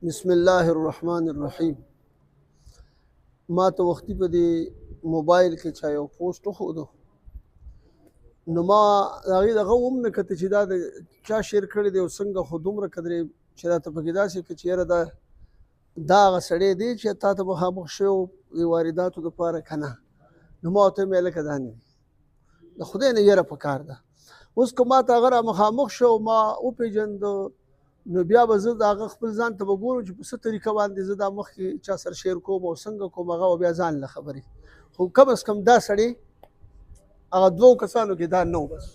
بسم الله الرحمن الرحیم. ما ته وختي په دې موبایل کې چا یو پوسټ وښودو، نو ما د هغې دغه هم نه کته چې دا د چا شیر کړی دی او څنګه، خو دومره قدرې چې راته پکې داسې که چې یاره دا هغه سړی دی چې تا ته مخامخ شوی و د وارداتو دپاره که نه، نو ما ورته ویل لکه دا نه دي، د خدای نه یره پکار ده. اوس که ما ته هغه را مخامخ شو ما وپېژنده، نو بیا به زه د هغه خپل ځان ته به ګورم چې په څه طریقه باندې زه دا مخکې چا سره شیر کوم او څنګه کوم، هغه به بیا ځان له خبرې، خو کم از کم دا سړی هغه دوو کسانو کې دا نه و. بس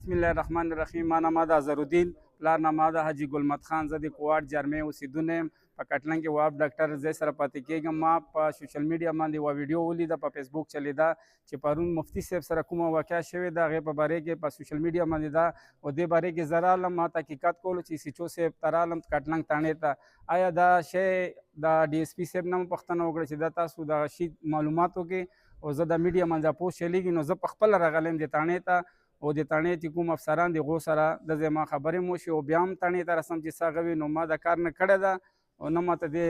بسم الله الرحمن الرحیم. ما نامه ده اظهرالدین، پلار نامه ده حاجي ګل مد خان. زه د کوواټ جرمې اوسېدونکی یم. په کټلن کې واب ډاکټر زه سره پاتې کېږم. ما په سوشل میډیا باندې یوه ویډیو ولیده، په فیسبوک چلیده چې پرون مفتي صاحب سره کومه واقعه شوې ده، هغې په باره کې په سوشل میډیا باندې ده او دې باره کې زه رالم، ما تحقیقات کولو چې سی چو صاحب ته رالم کټلنګ تاڼې ته. آیا دا شی د ډي ایس پي صاحب نه مو پوښتنه وکړه چې دا تاسو دغه شي معلومات وکړئ او زه د میډیا باندې پوسټ چلیږي نو زه پخپله راغلی یم دې تاڼې ته او د تاڼې چې کوم افسران د هغو سره داسې ما خبرې مو وشي او بیا هم تاڼې ته رسم چې څه هغه وي، نو ما دا کار نه کړی ده او نه ماته دې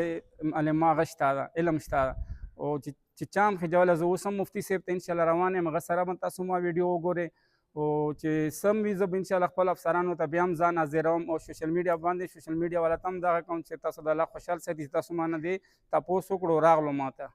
معلومه هغه شته ده، علم شته ده او چې چا هم خجوله. زه اوس هم مفتي صاحب ته انشاءالله روان یم، هغه سره به تاسو ما ویډیو وګورئ او چې سم وي زه به انشاءالله خپل افسرانو ته بیا هم ځان حاضروم او سوشل میډیا باندې سوشل میډیا والا ته هم دغه کوم چې تاسو د الله خوشحال ساتي چې تاسو ما نه دې تپوس وکړو راغلو ما ته.